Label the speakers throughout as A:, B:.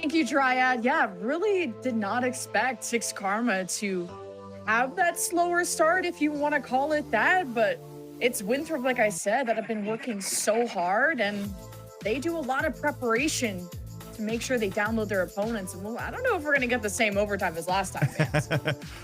A: Thank you, Dryad. Yeah, really did not expect Six Karma to have that slower start, if you want to call it that, but it's Winthrop, like I said, that have been working so hard, and they do a lot of preparation to make sure they download their opponents. And well, I don't know if we're going to get the same overtime as last time, fans.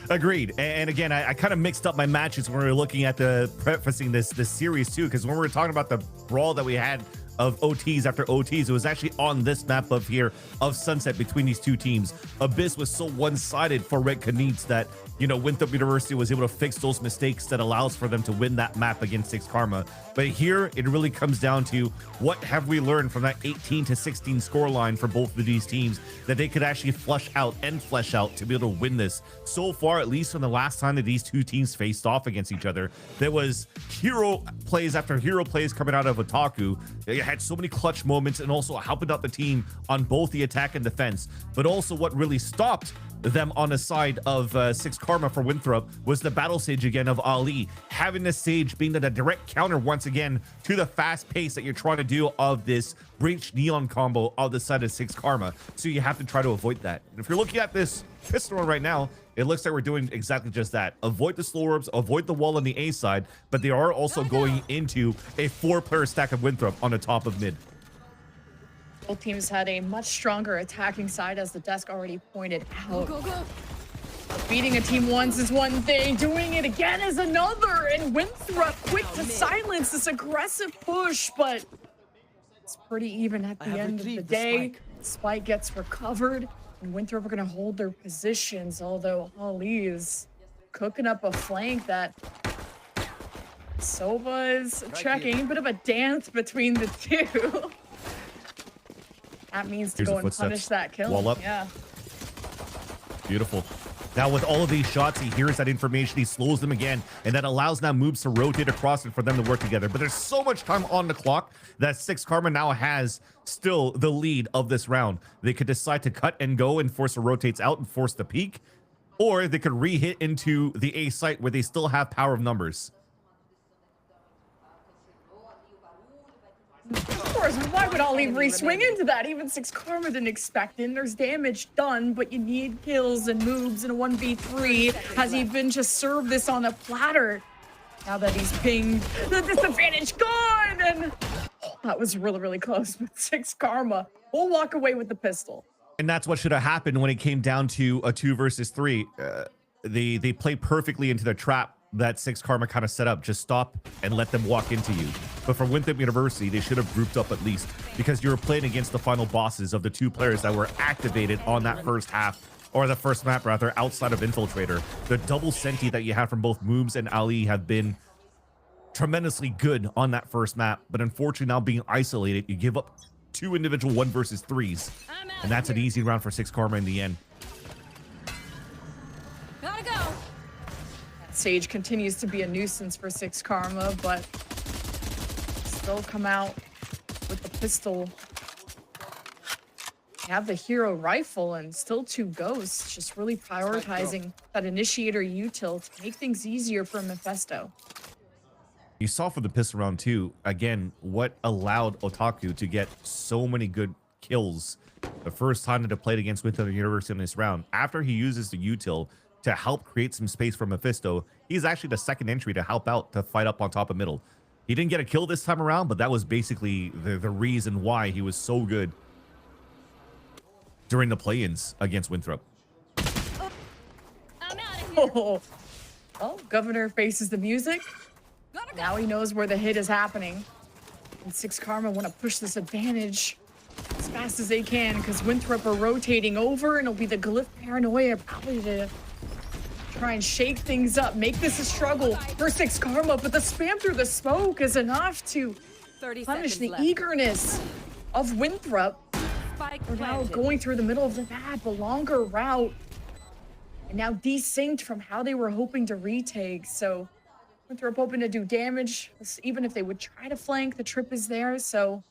B: Agreed. And again, I kind of mixed up my matches when we were looking at the prefacing this series too, because when we were talking about the brawl that we had of OTs after OTs, it was actually on this map of here of Sunset between these two teams. Abyss was so one-sided for Red Canids that, you know, Winthrop University was able to fix those mistakes that allows for them to win that map against Six Karma. But here it really comes down to what have we learned from that 18-16 scoreline for both of these teams that they could actually flesh out to be able to win this. So far, at least from the last time that these two teams faced off against each other, there was hero plays after hero plays coming out of Otaku. They had so many clutch moments and also helping out the team on both the attack and defense. But also what really stopped them on the side of Six Karma for Winthrop was the battle stage again of Ali, having the stage being the direct counter once again to the fast pace that you're trying to do of this breach neon combo of the side of Six Karma. So you have to try to avoid that. And if you're looking at this pistol run right now, it looks like we're doing exactly just that. Avoid the slow orbs, avoid the wall on the A side, but they are also going into a 4-player stack of Winthrop on the top of mid.
A: Both teams had a much stronger attacking side, as the desk already pointed out. Beating a team once is one thing, doing it again is another, and Winthrop quick to silence this aggressive push, but it's pretty even at the end of the day. Spike gets recovered, and Winthrop are going to hold their positions, although Ali is cooking up a flank that Sova is checking. A bit of a dance between the two. That means to go and punish that kill.
B: Wall up.
A: Yeah.
B: Beautiful. Now with all of these shots, he hears that information, he slows them again, and that allows now moves to rotate across and for them to work together. But there's so much time on the clock that Six Karma now has still the lead of this round. They could decide to cut and go and force the rotates out and force the peak, or they could re-hit into the A site where they still have power of numbers.
A: Of course, why would Ali re-swing into that? Even Six Karma didn't expect it. There's damage done, but you need kills and moves in a 1v3. Has he been just served this on a platter? Now that he's pinged, the disadvantage gone! And that was really, really close. But Six Karma will walk away with the pistol.
B: And that's what should have happened when it came down to a 2 versus 3. They played perfectly into the trap that Six Karma kind of set up. Just stop and let them walk into you. But for Winthrop University, they should have grouped up at least, because you were playing against the final bosses of the 2 players that were activated on that first half, or the first map rather, outside of Infiltrator. The double senti that you have from both Moobs and Ali have been tremendously good on that first map, but unfortunately now being isolated, you give up 2 individual 1 versus 3s, and that's an easy round for Six Karma in the end.
C: Gotta go.
A: Sage continues to be a nuisance for Six Karma, but still come out with the pistol. They have the hero rifle and still 2 ghosts, just really prioritizing that initiator util to make things easier for Mephisto.
B: You saw for the pistol round too, again, what allowed Otaku to get so many good kills the first time that they played against Winthrop University in this round. After he uses the util to help create some space for Mephisto, he's actually the second entry to help out to fight up on top of middle. He didn't get a kill this time around, but that was basically the reason why he was so good during the play-ins against Winthrop.
C: I'm out of here.
A: Oh, well, Governor faces the music. Now he knows where the hit is happening. And Six Karma want to push this advantage as fast as they can, because Winthrop are rotating over, and it'll be the Glyph Paranoia probably to try and shake things up, make this a struggle for Six Karma, but the spam through the smoke is enough to punish the eagerness of Winthrop. We're now going through the middle of the map, a longer route, and now desynced from how they were hoping to retake. So Winthrop hoping to do damage, even if they would try to flank, the trip is there. So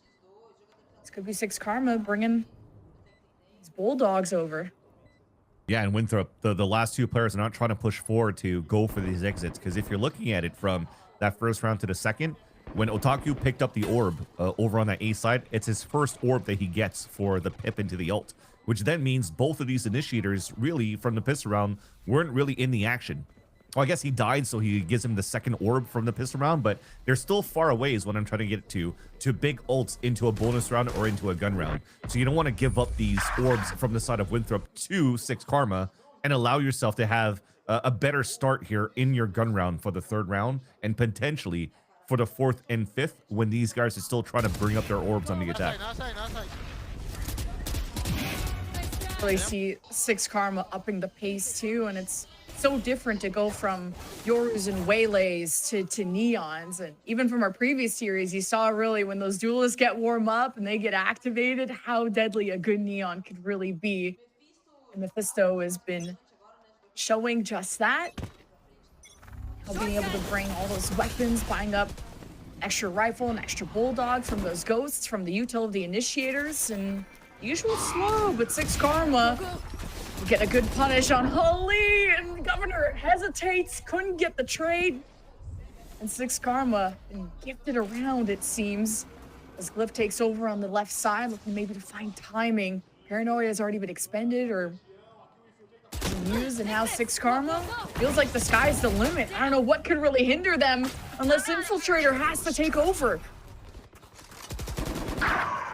A: this could be Six Karma bringing these Bulldogs over.
B: Yeah, and Winthrop, the last 2 players are not trying to push forward to go for these exits, because if you're looking at it from that first round to the second, when Otaku picked up the orb over on that A side, it's his first orb that he gets for the pip into the ult, which then means both of these initiators really from the pistol round weren't really in the action. Well, I guess he died, so he gives him the second orb from the pistol round, but they're still far away is what I'm trying to get to big ults into a bonus round or into a gun round. So you don't want to give up these orbs from the side of Winthrop to 6 Karma and allow yourself to have a better start here in your gun round for the 3rd round and potentially for the 4th and 5th when these guys are still trying to bring up their orbs on the attack.
A: Really see 6 Karma upping the pace too, and it's so different to go from Yorus and Waylays to Neons. And even from our previous series, you saw really when those duelists get warm up and they get activated, how deadly a good Neon could really be. And Mephisto has been showing just that. How being able to bring all those weapons, buying up extra rifle and extra bulldog from those ghosts, from the util of the initiators, and usual slow, but 6 Karma get a good punish on Holy, and Governor hesitates, couldn't get the trade. And 6 Karma been gifted around, it seems, as Glyph takes over on the left side, looking maybe to find timing. Paranoia has already been expended or used, and now 6 Karma feels like the sky's the limit. I don't know what could really hinder them unless Infiltrator has to take over.
B: I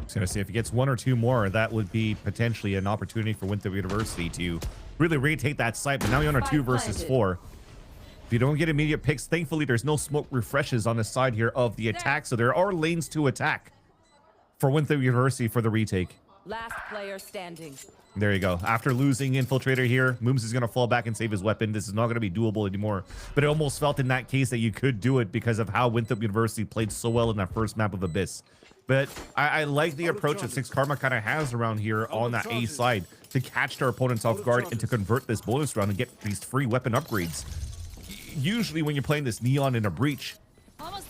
B: was going to say, if he gets 1 or 2 more, that would be potentially an opportunity for Winthrop University to really retake that site. But now you're on a 2 versus 4. If you don't get immediate picks, thankfully, there's no smoke refreshes on the side here of the attack. So there are lanes to attack for Winthrop University for the retake.
C: Last player standing.
B: There you go. After losing Infiltrator here, Mooms is going to fall back and save his weapon. This is not going to be doable anymore. But it almost felt in that case that you could do it because of how Winthrop University played so well in that first map of Abyss. But I like the approach that 6 Karma kind of has around here on that A side to catch their opponents off guard and to convert this bonus round and get these free weapon upgrades. Usually when you're playing this Neon in a breach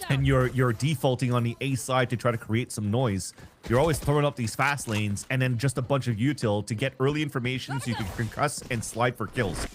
B: and you're defaulting on the A side to try to create some noise, you're always throwing up these fast lanes and then just a bunch of util to get early information so you can concuss and slide for kills.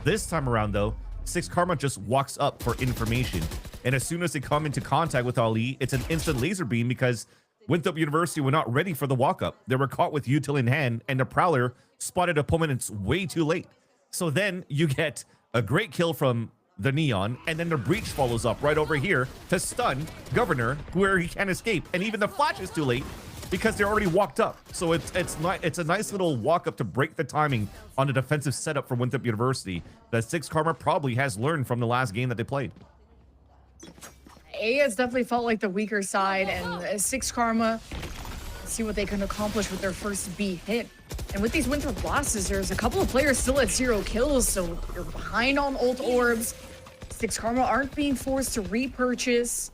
B: This time around though, 6 Karma just walks up for information, and as soon as they come into contact with Ali, it's an instant laser beam because Winthrop University were not ready for the walk-up. They were caught with util in hand, and the Prowler spotted opponents way too late. So then you get a great kill from the Neon, and then the Breach follows up right over here to stun Governor, where he can't escape. And even the Flash is too late because they're already walked up. So it's a nice little walk-up to break the timing on the defensive setup for Winthrop University that 6 Karma probably has learned from the last game that they played.
A: A has definitely felt like the weaker side, and 6 Karma, see what they can accomplish with their first B hit. And with these Winthrop losses, there's a couple of players still at 0 kills, so you're behind on ult orbs. 6 Karma aren't being forced to repurchase,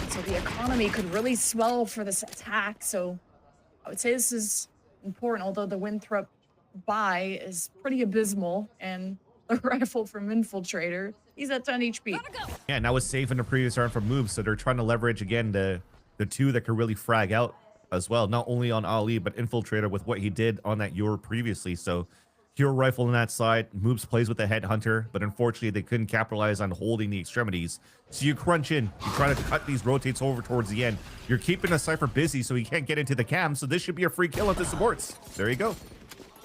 A: so the economy could really swell for this attack. So I would say this is important, although the Winthrop buy is pretty abysmal, and the rifle from Infiltrator, he's at 10 HP.
B: Yeah, and that was safe in the previous round from moves, so they're trying to leverage again the 2 that could really frag out as well, not only on Ali but Infiltrator with what he did on that Yor previously. So Hero rifle on that side, Moves plays with the Headhunter, but unfortunately they couldn't capitalize on holding the extremities. So you crunch in, you try to cut these rotates over towards the end. You're keeping the Cypher busy so he can't get into the cam, so this should be a free kill into supports. There you go.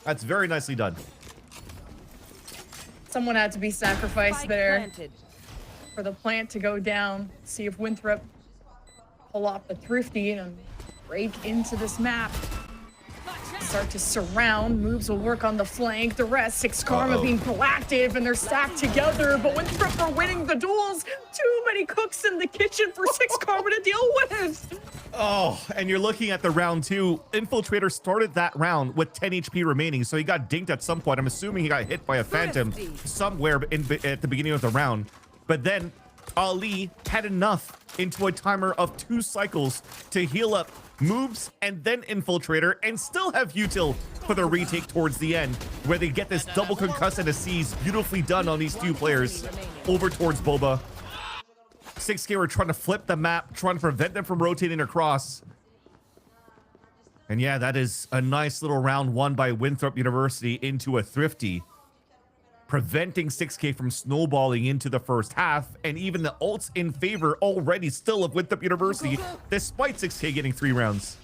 B: That's very nicely done.
A: Someone had to be sacrificed there for the plant to go down. See if Winthrop pull off the Thrifty and break into this map. Start to surround. Moves will work on the flank. The rest, 6 Karma being proactive, and they're stacked together. But Winthrop are winning the duels. Too many cooks in the kitchen for 6 Karma to deal with.
B: Oh, and you're looking at the round 2. Infiltrator started that round with 10 HP remaining, so he got dinked at some point. I'm assuming he got hit by a Phantom somewhere at the beginning of the round. But then Ali had enough into a timer of 2 cycles to heal up Moves and then Infiltrator and still have util for the retake towards the end, where they get this double concuss and a seize beautifully done on these 2 players over towards Boba. 6K were trying to flip the map, trying to prevent them from rotating across. And yeah, that is a nice little round 1 by Winthrop University into a Thrifty. preventing 6K from snowballing into the first half, and even the ults in favor already still of Winthrop University, despite 6K getting 3 rounds.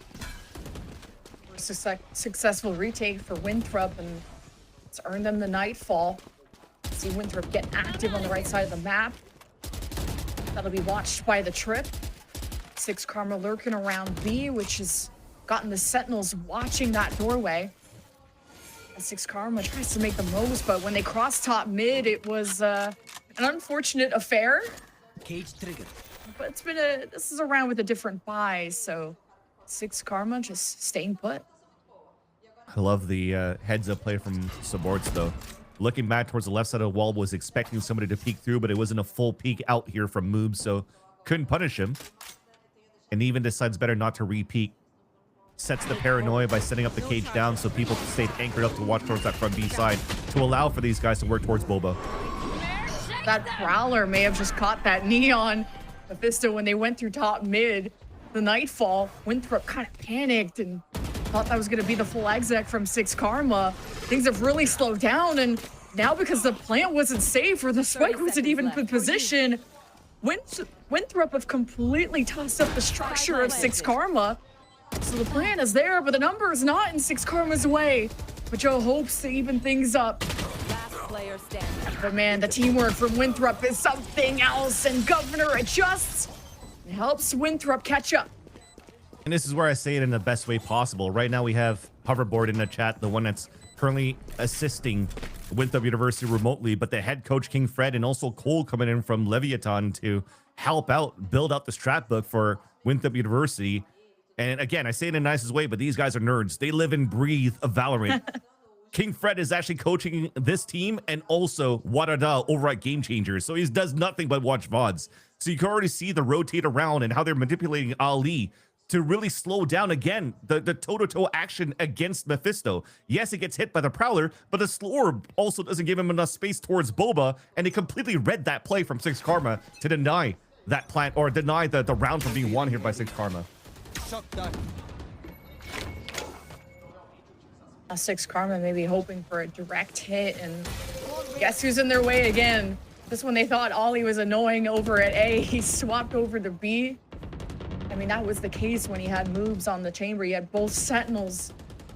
A: Successful retake for Winthrop, and it's earned them the Nightfall. See Winthrop get active on the right side of the map. That'll be watched by the Trip. 6 Karma lurking around B, which has gotten the Sentinels watching that doorway. And 6 Karma tries to make the most, but when they cross top mid, it was an unfortunate affair.
D: Cage trigger.
A: But it's been this is a round with a different buy, so 6 Karma just staying put.
B: I love the heads up play from Saborts though. Looking back towards the left side of the wall, was expecting somebody to peek through, but it wasn't a full peek out here from Moob, so couldn't punish him. And even decides better not to re-peek. Sets the paranoia by setting up the cage down so people stayed anchored up to watch towards that front B side to allow for these guys to work towards Boba.
A: That Prowler may have just caught that Neon Mephisto when they went through top mid. The Nightfall, Winthrop kind of panicked and thought that was going to be the full exec from 6 Karma. Things have really slowed down, and now because the plant wasn't safe or the spike wasn't even in position, Winthrop have completely tossed up the structure of 6 Karma. So the plan is there, but the number is not in 6 Karma's way. But Joe hopes to even things up.
C: Last player standing.
A: But man, the teamwork from Winthrop is something else, and Governor adjusts and helps Winthrop catch up.
B: And this is where I say it in the best way possible. Right now we have Hoverboard in the chat, the one that's currently assisting Winthrop University remotely, but the head coach King Fred and also Cole coming in from Leviathan to help out, build out the strat book for Winthrop University. And again, I say it in the nicest way, but these guys are nerds. They live and breathe a Valorant. King Fred is actually coaching this team and also Wadada over at Game Changers. So he does nothing but watch VODs. So you can already see the rotate around and how they're manipulating Ali to really slow down again the toe-to-toe action against Mephisto. Yes, it gets hit by the Prowler, but the slower also doesn't give him enough space towards Boba, and they completely read that play from 6 Karma to deny that plant, or deny the round from being won here by 6 Karma.
A: 6 Karma may be hoping for a direct hit, and guess who's in their way again? This one they thought Ollie was annoying over at A. He swapped over to B. I mean, that was the case when he had moves on the chamber. He had both Sentinels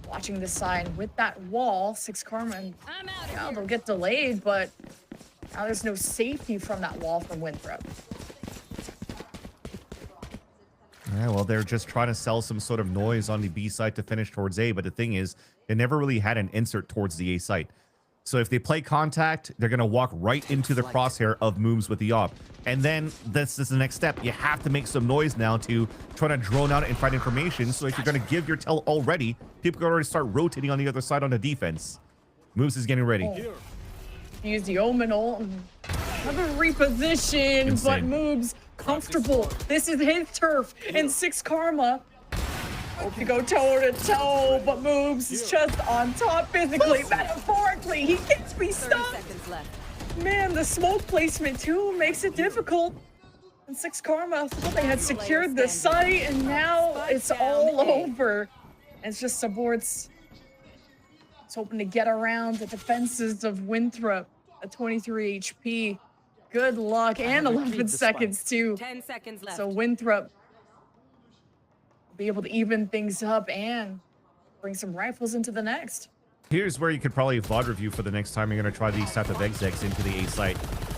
A: watching this side. With that wall, 6 Karma, yeah, they'll get delayed, but now there's no safety from that wall from Winthrop.
B: Yeah, well, they're just trying to sell some sort of noise on the B side to finish towards A, but the thing is, they never really had an insert towards the A site. So if they play contact, they're going to walk right into the crosshair of moves with the op. And then this is the next step. You have to make some noise now to try to drone out and find information. So if you're going to give your tell already, people can already start rotating on the other side on the defense. Moves is getting ready.
A: Use the Omen ult and have a reposition,
B: Insane.
A: but moves comfortable. This is his turf, and 6 Karma. Hope you go toe to toe, but moves is just on top physically, metaphorically. He gets me
C: 30
A: stuck.
C: seconds left.
A: Man, the smoke placement too makes it difficult. And 6 Karma thought they had secured the site, and now it's all over. And it's just Saborts. It's hoping to get around the defenses of Winthrop at 23 HP. Good luck, and 11 seconds too.
C: 10 seconds left.
A: So Winthrop be able to even things up and bring some rifles into the next.
B: Here's where you could probably VOD review for the next time you're going to try these type of execs into the A site.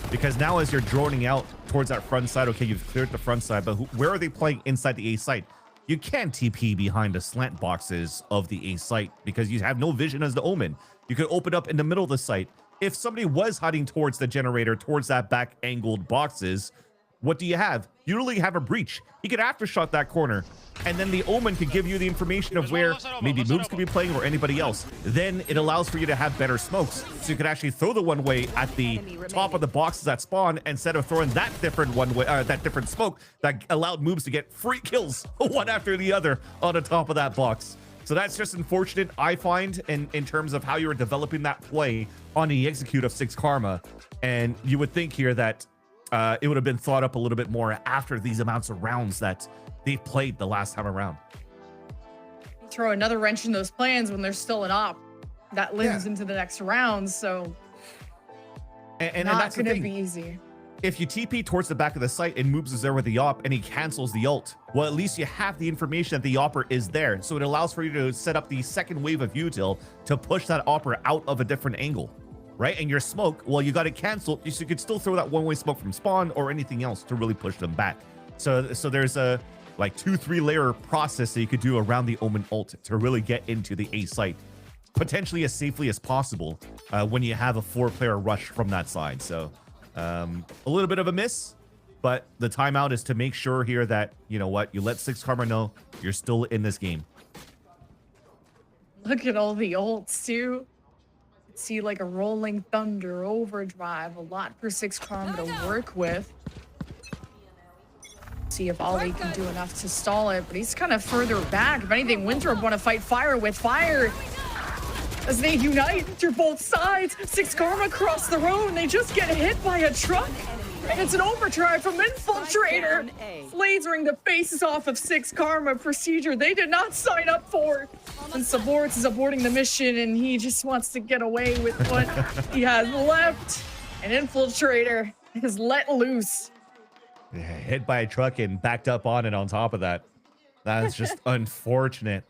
B: Because now as you're droning out towards that front side, okay, you've cleared the front side, but where are they playing inside the A site? You can't TP behind the slant boxes of the A site because you have no vision as the Omen. You could open up in the middle of the site. If somebody was hiding towards the generator, towards that back angled boxes, what do you have? You really have a breach. He could aftershot that corner, and then the Omen could give you the information of where maybe Moves could be playing or anybody else. Then it allows for you to have better smokes. So you could actually throw the one way at the top of the boxes that spawn instead of throwing that different one way, that different smoke that allowed Moves to get free kills one after the other on the top of that box. So that's just unfortunate, I find, in terms of how you're developing that play on the execute of 6 Karma. And you would think here that it would have been thought up a little bit more after these amounts of rounds that they've played the last time around.
A: Throw another wrench in those plans when there's still an op that lives into the next round. So
B: And
A: Not
B: that's the
A: gonna
B: thing.
A: be easy.
B: If you TP towards the back of the site and Moobs is there with the op and he cancels the ult, well, at least you have the information that the opper is there. So it allows for you to set up the second wave of util to push that opper out of a different angle, right? And your smoke, well, you got it canceled. So you could still throw that one-way smoke from spawn or anything else to really push them back. So there's a like 2-3 layer process that you could do around the Omen ult to really get into the A site, potentially as safely as possible when you have a 4-player rush from that side. So a little bit of a miss, but the timeout is to make sure here that, you know what, you let 6Karma know you're still in this game.
A: Look at all the ults too. See like a rolling thunder, overdrive, a lot for 6Karma to work with. See if Ollie can do enough to stall it, but he's kind of further back. If anything, Winthrop want to fight fire with fire as they unite through both sides. 6Karma across the road, and they just get hit by a truck. And it's an overdrive from Infiltrator, lasering the faces off of 6Karma. Procedure they did not sign up for. And Saborts is aborting the mission, and he just wants to get away with what he has left. And Infiltrator is let loose.
B: Yeah, hit by a truck and backed up on it on top of that. That's just unfortunate.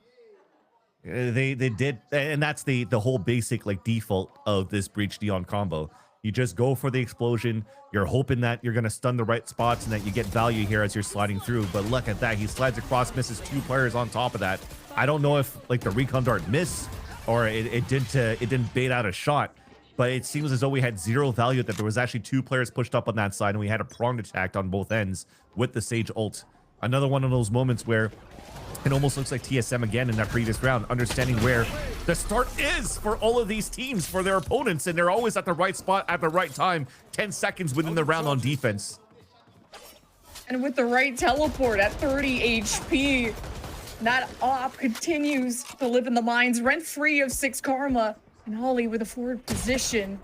B: They did, and that's the whole basic like default of this Breach Dion combo. You just go for the explosion. You're hoping that you're going to stun the right spots and that you get value here as you're sliding through. But look at that. He slides across, misses 2 players on top of that. I don't know if like the recon dart missed or it didn't bait out a shot, but it seems as though we had 0 value, that there was actually 2 players pushed up on that side and we had a pronged attack on both ends with the Sage ult. Another one of those moments where it almost looks like TSM again in that previous round, understanding where the start is for all of these teams, for their opponents, and they're always at the right spot at the right time, 10 seconds within the round on defense.
A: And with the right teleport at 30 HP, that op continues to live in the minds, rent-free of 6Karma. And Holly with a forward position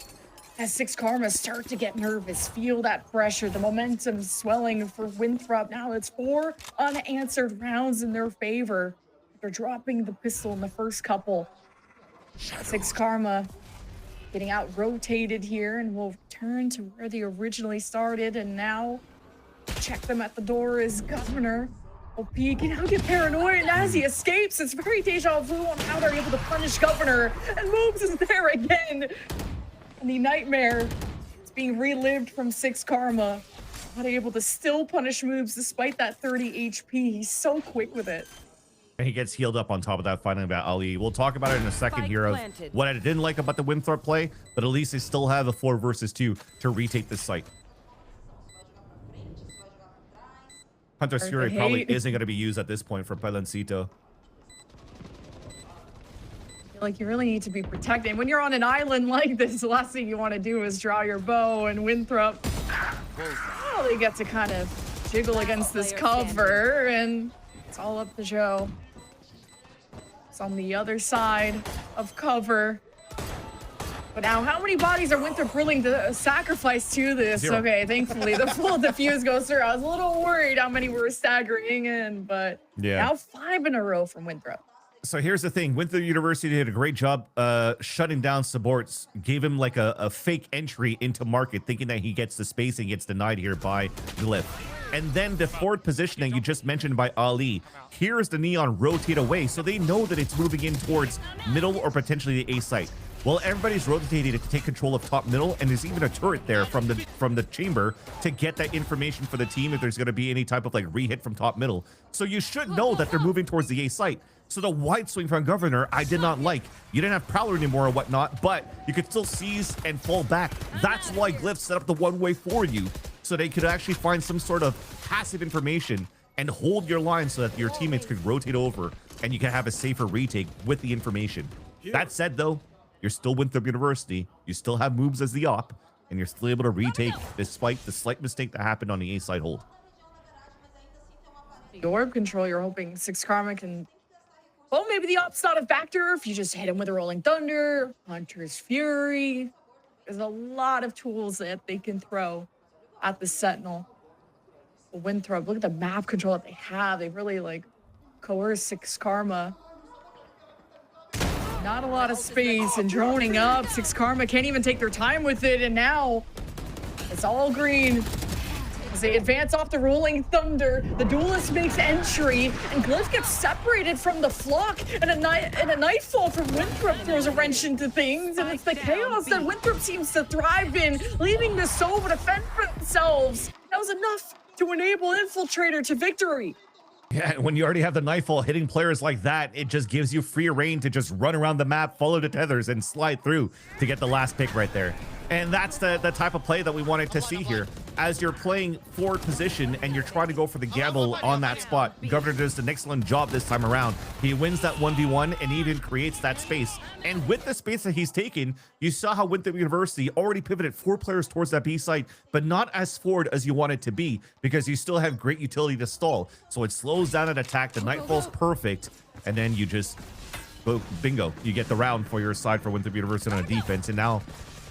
A: as 6Karma start to get nervous, feel that pressure, the momentum swelling for Winthrop. Now it's 4 unanswered rounds in their favor. They're dropping the pistol in the first couple. 6Karma getting out-rotated here, and will return to where they originally started. And now check them at the door is Governor. OP can now get paranoid, and as he escapes, it's very deja vu on how they're able to punish Governor. And Moves is there again. And the nightmare is being relived from 6Karma. Not able to still punish Moves despite that 30 HP. He's so quick with it.
B: And he gets healed up on top of that, fighting about Ali. We'll talk about it in a second here of what I didn't like about the Winthrop play, but at least they still have a 4 versus 2 to retake this site. Hunter's Fury probably isn't going to be used at this point for Pelencito.
A: Like, you really need to be protected. When you're on an island like this, the last thing you want to do is draw your bow, and Winthrop, well, they get to kind of jiggle against this cover, and it's all up to Joe. It's on the other side of cover. But now, how many bodies are Winthrop willing to sacrifice to this?
B: 0.
A: Okay, thankfully, the full defuse goes through. I was a little worried how many were staggering in, but
B: yeah,
A: now 5 in a row from Winthrop.
B: So here's the thing. Winthrop University did a great job shutting down Saborts, gave him like a fake entry into market, thinking that he gets the space and gets denied here by Glyph. And then the forward positioning you just mentioned by Ali. Here's the Neon rotate away, so they know that it's moving in towards middle or potentially the A site. Well, everybody's rotating to take control of top middle, and there's even a turret there from the chamber to get that information for the team if there's going to be any type of like re-hit from top middle. So you should know that they're moving towards the A site. So the wide swing from Governor, I did not like. You didn't have Prowler anymore or whatnot, but you could still seize and fall back. That's why Glyph set up the one-way for you, so they could actually find some sort of passive information and hold your line so that your teammates could rotate over and you can have a safer retake with the information. That said, though, you're still Winthrop University. You still have Moves as the op, and you're still able to retake despite the slight mistake that happened on the A side hold.
A: The orb control, you're hoping 6Karma can... Well, maybe the op's not a factor if you just hit him with a Rolling Thunder, Hunter's Fury. There's a lot of tools that they can throw at the Sentinel. The Winthrop, look at the map control that they have. They really, like, coerce 6Karma. Not a lot of space, and droning up. 6Karma can't even take their time with it, and now It's all green. As they advance off the rolling thunder, the duelist makes entry, and Glyph gets separated from the flock, and a nightfall from Winthrop throws a wrench into things, and it's the chaos that Winthrop seems to thrive in, leaving the Sova to fend for themselves. That was enough to enable Infiltrator to victory.
B: Yeah, and when you already have the Nightfall hitting players like that, it just gives you free reign to just run around the map, follow the tethers, and slide through to get the last pick right there. And that's the type of play that we wanted to see here. As you're playing forward position and you're trying to go for the gamble on that spot, Governor does an excellent job this time around. He wins that 1v1 and even creates that space. And with the space that he's taken, you saw how Winthrop University already pivoted 4 players towards that B site, but not as forward as you want it to be, because you still have great utility to stall. So it slows down an attack. The Nightfall's perfect. And then you just, bingo, you get the round for your side for Winthrop University on a defense. And now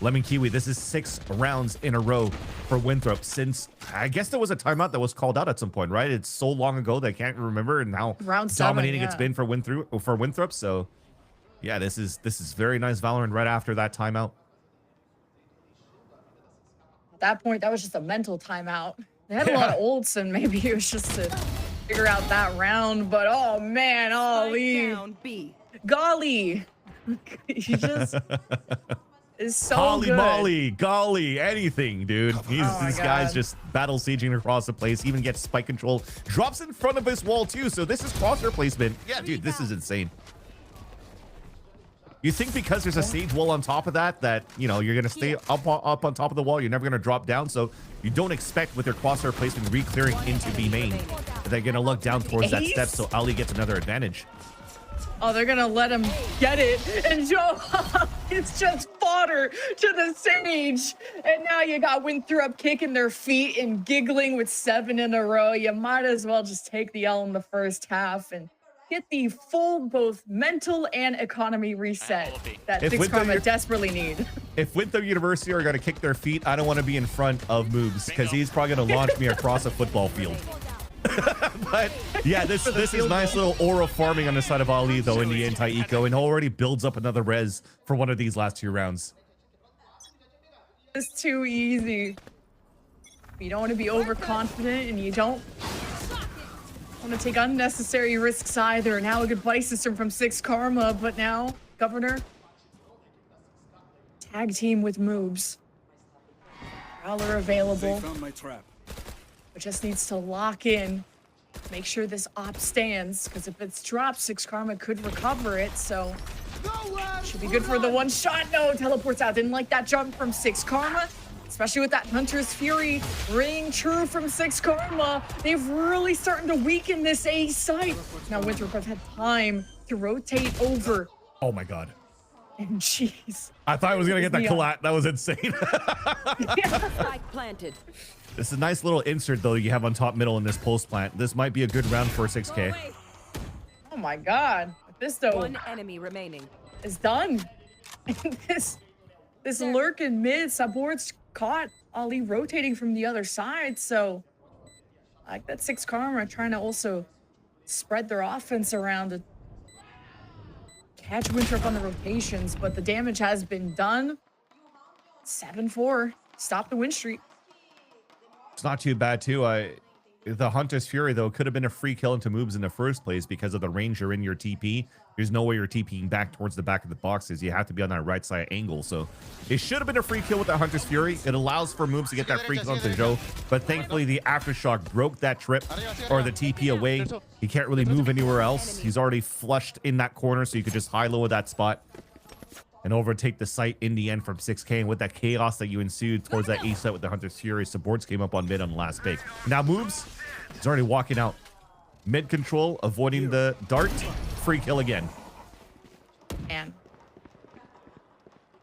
B: Lemon Kiwi, this is 6 rounds in a row for Winthrop since, I guess there was a timeout that was called out at some point, right? It's so long ago that I can't remember, and how
A: round 7,
B: dominating
A: yeah.
B: it's been for Winthrop. So yeah, this is very nice Valorant right after that timeout.
A: At that point, that was just a mental timeout. They had a lot of ults, and maybe it was just to figure out that round, but oh man, Ollie. Golly. He just is so
B: Holly
A: good.
B: Molly, golly, anything, dude. This guy's
A: God.
B: just battle sieging across the place. Even gets spike control, drops in front of his wall too. So this is crosshair placement. Yeah, dude, this is insane. You think because there's a sage wall on top of that, you know, you're gonna stay up on top of the wall, you're never gonna drop down. So you don't expect with their crosshair placement re-clearing into B main that they're gonna look down towards that step. So Ali gets another advantage.
A: Oh, they're gonna let him get it, and Joe, it's just fodder to the sage. And now you got Winthrop kicking their feet and giggling with 7 in a row. You might as well just take the L in the first half and get the full both mental and economy reset that Six Karma desperately need.
B: If Winthrop University are gonna kick their feet, I don't want to be in front of Moobs, because he's probably gonna launch me across a football field. But yeah, this is nice little aura farming on the side of Ali though in the anti-eco, and already builds up another res for one of these last 2 rounds.
A: It's too easy. You don't want to be overconfident, and you don't want to take unnecessary risks either. Now a good play system from Six Karma, but now Governor tag team with moves. Prowler available.
D: They found my trap.
A: But just needs to lock in, make sure this op stands, because if it's dropped, Six Karma could recover it. So should be good for the 1 shot. No, teleports out. Didn't like that jump from Six Karma, especially with that Hunter's Fury ringing true from Six Karma. They've really starting to weaken this A site. Now Winthrop have had time to rotate over.
B: Oh my god.
A: And jeez.
B: I thought I was gonna get that collat. That was insane.
C: Spike planted.
B: This is a nice little insert though you have on top middle in this post plant. This might be a good round for 6K.
A: Oh my god. This though
C: 1 enemy remaining.
A: is done. this lurk in mid, Subboard's caught Ali rotating from the other side. So like that Six Karma trying to also spread their offense around to catch Winthrop on the rotations, but the damage has been done. 7-4. Stop the win streak.
B: It's not too bad too. The Hunter's Fury though could have been a free kill into moves in the first place because of the range you're in your TP. There's no way you're TPing back towards the back of the boxes. You have to be on that right side angle. So it should have been a free kill with that Hunter's Fury. It allows for moves to get that free kill into Joe, but thankfully the aftershock broke that trip or the TP away. He can't really move anywhere else. He's already flushed in that corner, so you could just high-low at that spot and overtake the site in the end from 6K. And with that chaos that you ensued towards that A site with the Hunter's Fury, supports came up on mid on the last pick. Now moves, he's already walking out. Mid control, avoiding the dart, free kill again.
A: And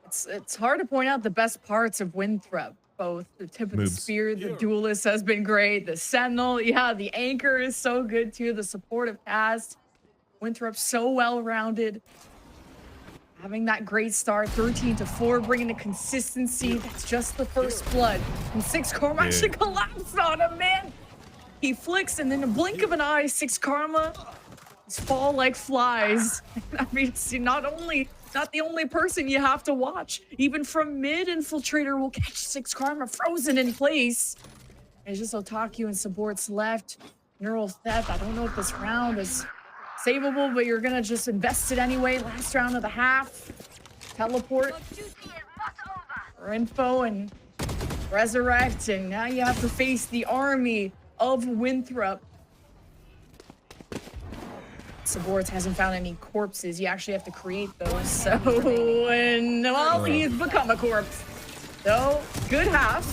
A: it's hard to point out the best parts of Winthrop. Both the tip of the spear, the duelist has been great. The sentinel, yeah, the anchor is so good too. The supportive cast. Winthrop so well-rounded. Having that great start, 13-4, bringing the consistency. That's just the first blood. And Six Karma actually collapsed on him, man. He flicks, and in a blink of an eye, Six Karma fall like flies. I mean, see, not only not the only person you have to watch. Even from mid, Infiltrator will catch 6 Karma frozen in place. It's just Otaku and supports left. Neural Theft, I don't know if this round is savable, but you're gonna just invest it anyway. Last round of the half. Teleport for info and resurrect, and now you have to face the army of Winthrop. Sabords hasn't found any corpses. You actually have to create those. So, and well, he's become a corpse. So, good half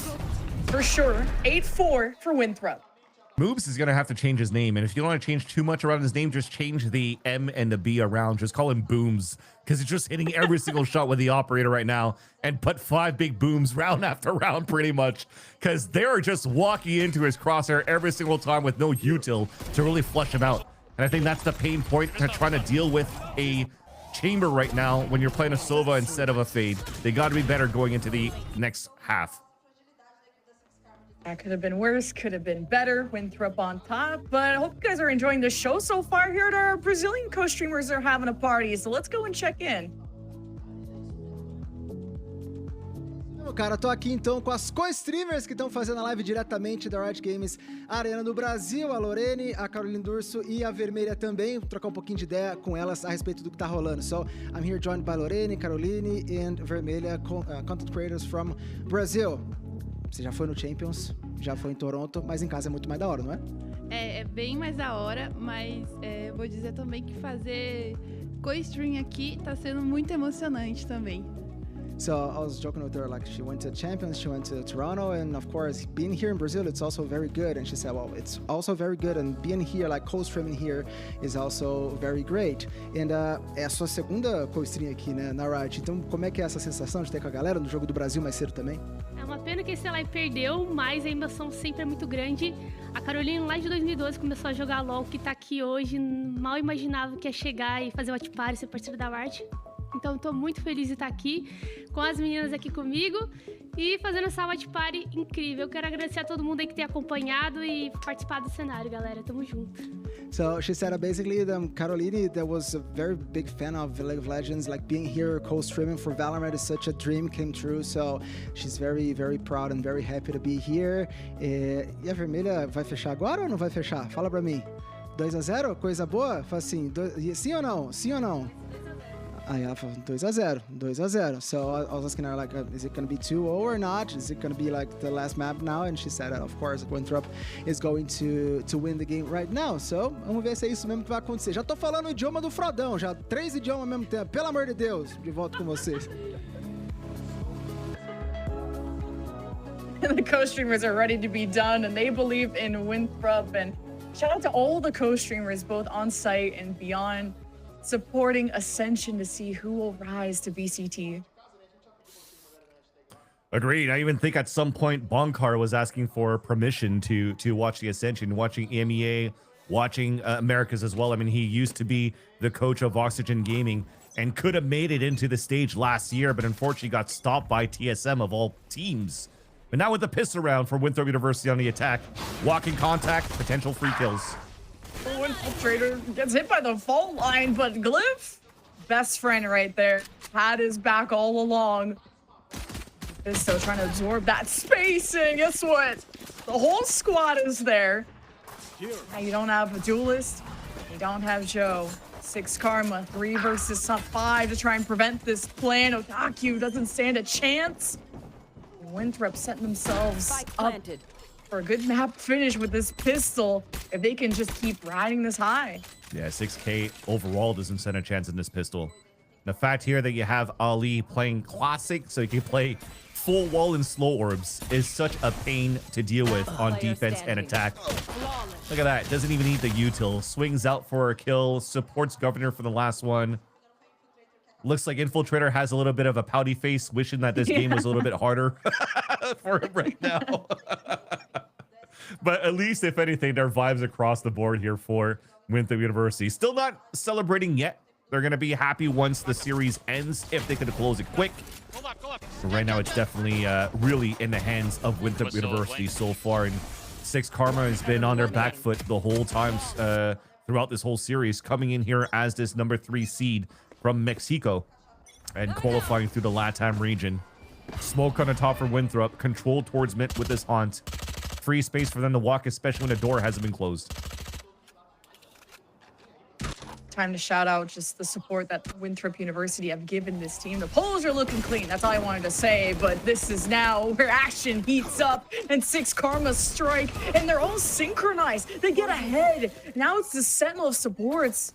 A: for sure. 8-4 for Winthrop.
B: Moves is going to have to change his name. And if you don't want to change too much around his name, just change the M and the B around. Just call him Booms, because he's just hitting every single shot with the operator right now, and put 5 big booms round after round pretty much, because they're just walking into his crosshair every single time with no util to really flush him out. And I think that's the pain point to trying to deal with a chamber right now when you're playing a Sova instead of a Fade. They got to be better going into the next half.
A: That could have been worse, could have been better. Winthrop on top, but I hope you guys are enjoying the show so far. Here at our Brazilian co-streamers are having a party, so let's go and check in.
D: Cara, tô aqui então com as co-streamers que estão fazendo a live diretamente da Riot Games Arena do Brasil, a Lorene, a Caroline Durso e a Vermelha também. Vou trocar um pouquinho de ideia com elas a respeito do que tá rolando. So, I'm here joined by Lorene, Caroline and Vermelha, content creators from Brazil. Você já foi no Champions, já foi em Toronto, mas em casa é muito mais da hora, não é?
E: É bem mais da hora, mas vou dizer também que fazer co-stream aqui tá sendo muito emocionante também.
D: So I was joking with her, like she went to Champions, she went to Toronto, and of course, being here in Brazil, it's also very good. And she said, well, it's also very good, and being here, like co-streaming here, is also very great. And é a sua segunda co-stream aqui, né, na Riot. Então, como é que é essa sensação de ter com a galera no jogo do Brasil mais cedo também?
F: É uma pena que esse live perdeu, mas a emoção sempre é muito grande. A Caroline, lá de 2012, começou a jogar LoL, que tá aqui hoje, mal imaginava que ia chegar e fazer watch party, ser parceiro da Riot. Então, estou muito feliz de estar aqui com as meninas aqui comigo e fazendo essa watch party incrível. Eu quero agradecer a todo mundo aí que tem acompanhado e participado do cenário, galera. Tamo junto.
D: So she said basically Caroline that was a very big fan of League of Legends, like being here co-streaming for VALORANT is such a dream came true. So she's very, very proud and very happy to be here. E a Vermelha vai fechar agora ou não vai fechar? Fala pra mim. 2-0? Coisa boa? Fala assim, sim ou não? Sim ou não? Aí ela falou 2-0, 2-0. So I was asking her, like, is it going to be 2-0 or not? Is it going to be like the last map now? And she said, of course, Winthrop is going to win the game right now. So vamos ver se é isso mesmo que vai acontecer. Já tô falando o idioma do Frodão, já 3 idiomas ao mesmo tempo. Pelo amor de Deus, de volta com vocês.
A: The co-streamers are ready to be done, and they believe in Winthrop. And shout out to all the co-streamers, both on site and beyond, supporting Ascension to see who will rise to VCT.
B: Agreed. I even think at some point Bonkar was asking for permission to watch the Ascension, watching EMEA, watching Americas as well. I mean, he used to be the coach of Oxygen Gaming and could have made it into the stage last year, but unfortunately got stopped by TSM of all teams. But now with the pistol round for Winthrop University on the attack, walking contact, potential free kills.
A: Oh, Infiltrator gets hit by the fault line, but Glyph, best friend right there, had his back all along. Is still trying to absorb that space, and guess what? The whole squad is there. Now you don't have a duelist, you don't have Joe. 6 Karma, 3 versus 5 to try and prevent this plan. Otaku doesn't stand a chance. Winthrop setting themselves up for a good map finish with this pistol, if they can just keep riding this high.
B: Yeah, 6K overall doesn't stand a chance in this pistol. The fact here that you have Ali playing classic, so you can play full wall and slow orbs, is such a pain to deal with on defense and attack. Look at that, doesn't even need the util. Swings out for a kill, supports Governor for the last one. Looks like Infiltrator has a little bit of a pouty face, wishing that this game was a little bit harder for him right now. But at least, if anything, there are vibes across the board here for Winthrop University. Still not celebrating yet. They're going to be happy once the series ends, if they could close it quick. But right now, it's definitely really in the hands of Winthrop University so far. And 6 Karma has been on their back foot the whole time throughout this whole series, coming in here as this number 3 seed from Mexico. And qualifying through the LATAM region. Smoke on the top for Winthrop. Control towards mid with this haunt. Free space for them to walk, especially when the door hasn't been closed.
A: Time to shout out just the support that Winthrop University have given this team. The polls are looking clean. That's all I wanted to say. But this is now where action heats up and 6 Karma strike. And they're all synchronized. They get ahead. Now it's the Sentinel of supports.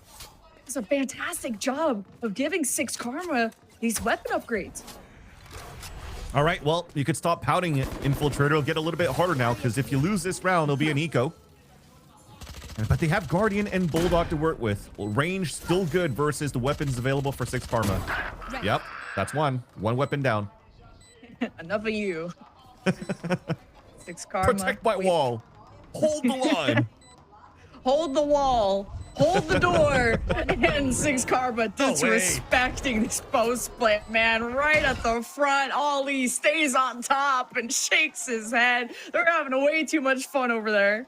A: It's a fantastic job of giving 6 Karma these weapon upgrades.
B: All right, well, you could stop pouting it. Infiltrator will get a little bit harder now, because if you lose this round, it'll be an eco. But they have Guardian and Bulldog to work with. Well, range still good versus the weapons available for 6 Karma. Yep, that's one. One weapon down.
A: Enough of you. 6 Karma.
B: Protect my wall. Hold the line.
A: Hold the wall. Hold the door. And 6 Karma disrespecting this post plant, man. Right at the front. Ollie stays on top and shakes his head. They're having way too much fun over there.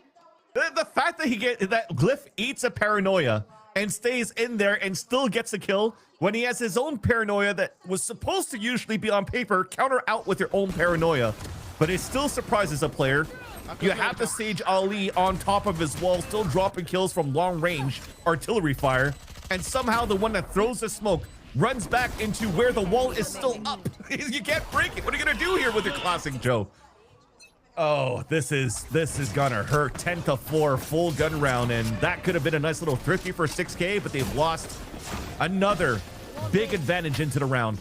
B: The fact that that Glyph eats a paranoia and stays in there and still gets a kill when he has his own paranoia that was supposed to usually be on paper, counter out with your own paranoia, but it still surprises a player. You have to Sage Ali on top of his wall, still dropping kills from long range artillery fire, and somehow the one that throws the smoke runs back into where the wall is still up. You can't break it. What are you gonna do here with your classic Joe? Oh, this is gonna hurt. 10-4 full gun round, and that could have been a nice little thrifty for 6K, but they've lost another big advantage into the round.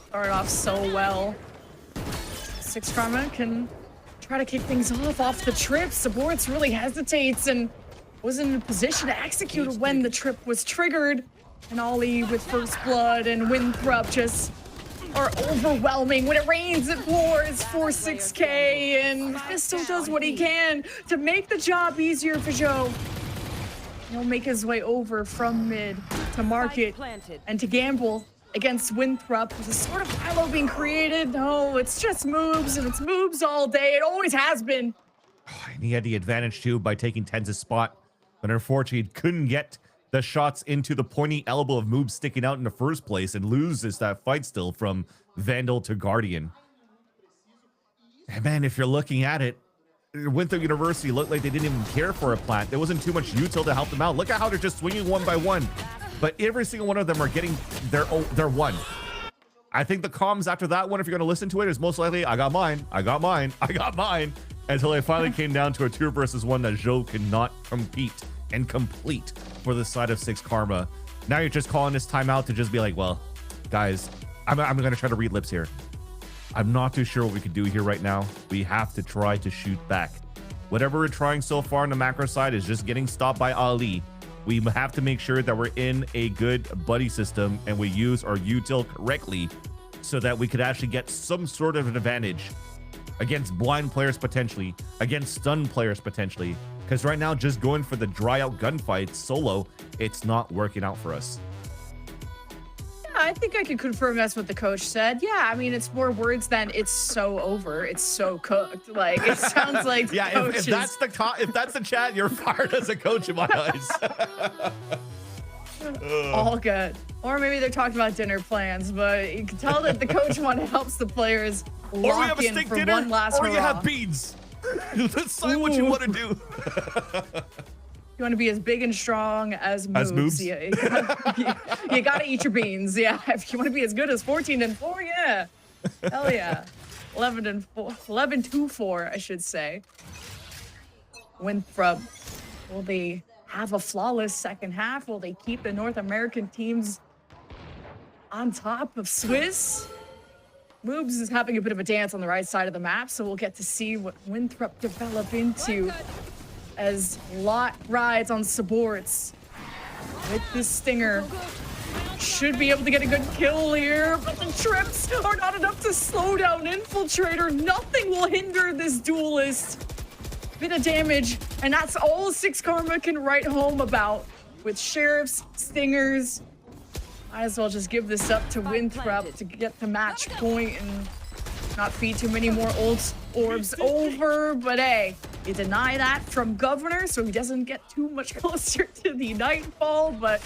A: Started off so well. 6 Karma can try to kick things off the trip. Supports really hesitates and wasn't in a position to execute when the trip was triggered. And Ollie with first blood and Winthrop just are overwhelming. When it rains, it pours for 6K, and Fisto does what he can to make the job easier for Joe. He'll make his way over from mid to market and to gamble against Winthrop. There's a sort of silo being created. No, it's just moves, and it's moves all day. It always has been.
B: And he had the advantage too by taking Tenz's spot, but unfortunately he couldn't get the shots into the pointy elbow of Moob sticking out in the first place and loses that fight still from Vandal to Guardian. And man, if you're looking at it, Winthrop University looked like they didn't even care for a plant. There wasn't too much util to help them out. Look at how they're just swinging one by one. But every single one of them are getting their one. I think the comms after that one, if you're going to listen to it, is most likely, I got mine, I got mine, I got mine. Until it finally came down to a 2 versus 1 that Joe could not compete and complete for the side of 6 Karma. Now you're just calling this timeout to just be like, well, guys, I'm going to try to read lips here. I'm not too sure what we can do here right now. We have to try to shoot back. Whatever we're trying so far on the macro side is just getting stopped by Ali. We have to make sure that we're in a good buddy system and we use our util correctly so that we could actually get some sort of an advantage against blind players potentially, against stunned players potentially. Because right now, just going for the dry out gunfights solo, it's not working out for us.
A: Yeah, I think I can confirm that's what the coach said. Yeah, I mean, it's more words than it's so over. It's so cooked. Like, it sounds like
B: yeah, if that's the chat, you're fired as a coach in my eyes.
A: All good. Or maybe they're talking about dinner plans, but you can tell that the coach helps the players lock in for one last hurrah.
B: Or you have beads. Decide what you want to do.
A: You want to be as big and strong as moves. Yeah, you gotta eat your beans. Yeah, if you want to be as good as 14-4, yeah, hell yeah. 11-2-4, I should say. Winthrop, will they have a flawless second half? Will they keep the North American teams on top of Swiss? Moobs is having a bit of a dance on the right side of the map, so we'll get to see what Winthrop develop into as Lot rides on supports with this Stinger. Should be able to get a good kill here, but the trips are not enough to slow down Infiltrator. Nothing will hinder this duelist. Bit of damage, and that's all 6 Karma can write home about. With Sheriffs, Stingers, might as well just give this up to Winthrop to get the match point and not feed too many more old orbs over. But hey, you deny that from Governor, so he doesn't get too much closer to the Nightfall. But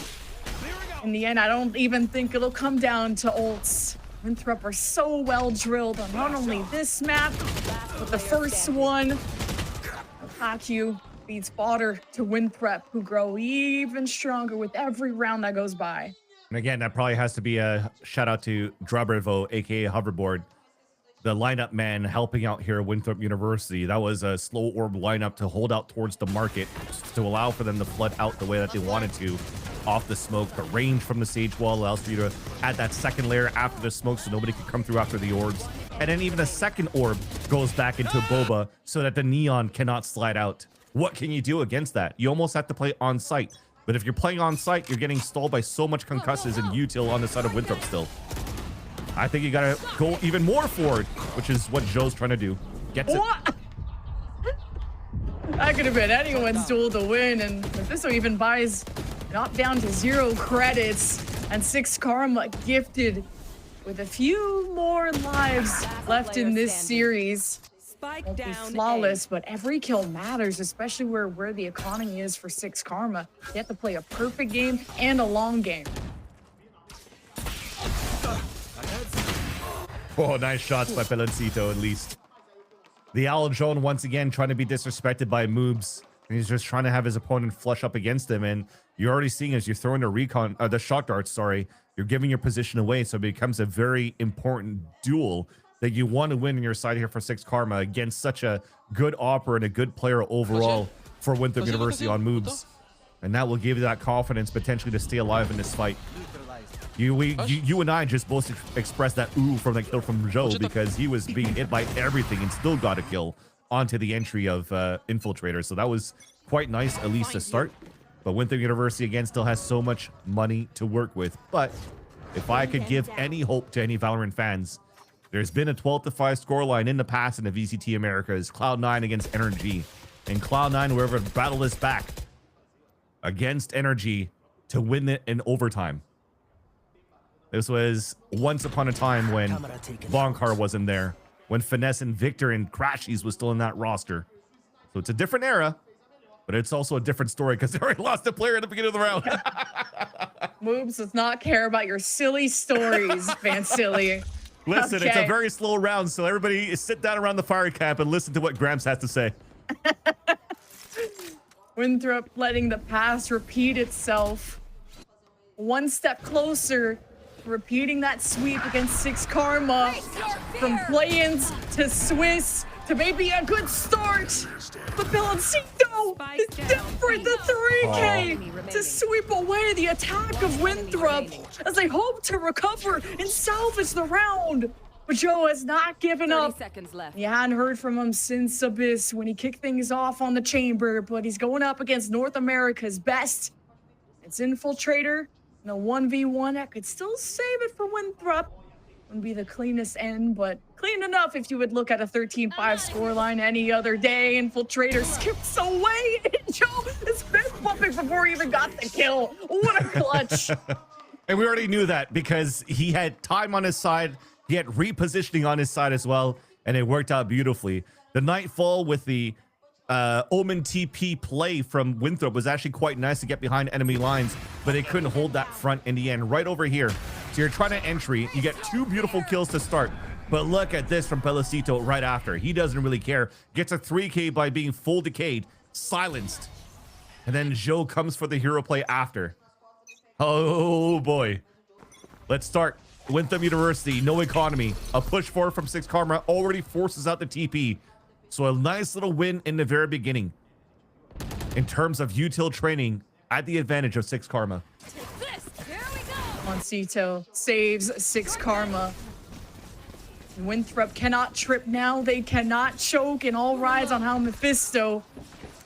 A: In the end, I don't even think it'll come down to ults. Winthrop are so well drilled on not only this map, but the first one. Haku feeds fodder to Winthrop, who grow even stronger with every round that goes by.
B: And again, that probably has to be a shout out to Drabervo, aka Hoverboard, the lineup man helping out here at Winthrop University. That was a slow orb lineup to hold out towards the market to allow for them to flood out the way that they wanted to off the smoke. The range from the sage wall allows for you to add that second layer after the smoke so nobody can come through after the orbs. And then even a second orb goes back into Boba so that the neon cannot slide out. What can you do against that? You almost have to play on site. But if you're playing on site, you're getting stalled by so much concusses and util on the side of Winthrop still. I think you gotta go even more forward, which is what Joe's trying to do. Gets it.
A: What? That could have been anyone's duel to win, and this even buys not down to 0 credits, and 6 Karma gifted with a few more lives left in this series. Won't be flawless, but every kill matters, especially where the economy is for 6 Karma. You have to play a perfect game and a long game.
B: Oh, nice shots by Peloncito, at least. The Owl Joan once again trying to be disrespected by Moobs. And he's just trying to have his opponent flush up against him. And you're already seeing as you're throwing the shock darts, sorry, you're giving your position away. So it becomes a very important duel that you want to win in your side here for 6 Karma against such a good opera and a good player overall for Winthrop University on Moobs. And that will give you that confidence potentially to stay alive in this fight. You and I just both expressed that ooh from the kill from Joe because he was being hit by everything and still got a kill onto the entry of Infiltrator. So that was quite nice, at least to start. But Winthrop University, again, still has so much money to work with. But if I could give any hope to any Valorant fans, there's been a 12-5 scoreline in the past in the VCT Americas, Cloud9 against Energy. And Cloud9, whoever battle is back against Energy to win it in overtime. This was once upon a time when Bonkar wasn't there, when Finesse and Victor and Crashies was still in that roster. So it's a different era, but it's also a different story because they already lost a player at the beginning of the round.
A: Moobs does not care about your silly stories, Van Silly.
B: Listen,
A: Okay.
B: it's a very slow round, so everybody sit down around the fire camp and listen to what Gramps has to say.
A: Winthrop letting the past repeat itself. One step closer, repeating that sweep against 6 Karma. From play-ins to Swiss to maybe a good start. But Peloncito is different. The 3K to sweep away the attack of Winthrop as they hope to recover and salvage the round. But Joe has not given
C: 30
A: up.
C: seconds left.
A: You hadn't heard from him since Abyss when he kicked things off on the chamber, but he's going up against North America's best. It's Infiltrator in a 1v1 that could still save it for Winthrop. Wouldn't be the cleanest end, but clean enough if you would look at a 13-5 scoreline any other day. Infiltrator skips away, and Joe is fist bumping before he even got the kill. What a clutch.
B: And we already knew that because he had time on his side. He had repositioning on his side as well, and it worked out beautifully. The Nightfall with the Omen TP play from Winthrop was actually quite nice to get behind enemy lines, but they couldn't hold that front in the end. Right over here. So you're trying to entry. You get 2 beautiful kills to start. But look at this from Peloncito right after. He doesn't really care. Gets a 3K by being full decayed, silenced. And then Joe comes for the hero play after. Oh boy. Let's start. Winthrop University, no economy. A push forward from 6 Karma already forces out the TP. So a nice little win in the very beginning. In terms of util training, at the advantage of 6 Karma.
A: Moncito saves 6 Karma. Winthrop cannot trip now. They cannot choke, and all rides on how Mephisto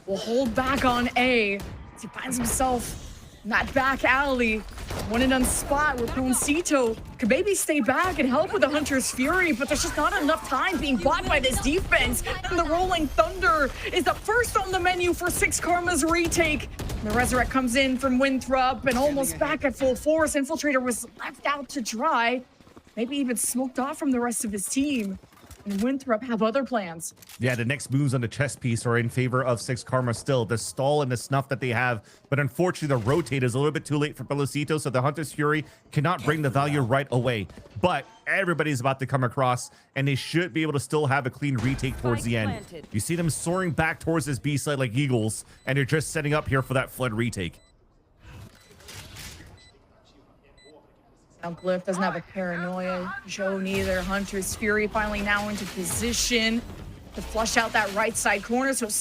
A: will hold back on A as he finds himself in that back alley. One and done spot where Moncito could maybe stay back and help with the Hunter's Fury, but there's just not enough time being bought by this defense. And the Rolling Thunder is the first on the menu for 6 Karma's retake. The Resurrect comes in from Winthrop and almost back at full force. Infiltrator was left out to dry. Maybe even smoked off from the rest of his team. And Winthrop have other plans.
B: Yeah, the next moves on the chess piece are in favor of Six Karma still. The stall and the snuff that they have, but unfortunately the rotate is a little bit too late for Pelocito, so the Hunter's Fury cannot bring the value right away. But everybody's about to come across, and they should be able to still have a clean retake towards the end. You see them soaring back towards this B side like eagles, and they're just setting up here for that flood retake.
A: Glyph doesn't have a paranoia. Joe neither. Hunter's Fury finally now into position to flush out that right side corner. So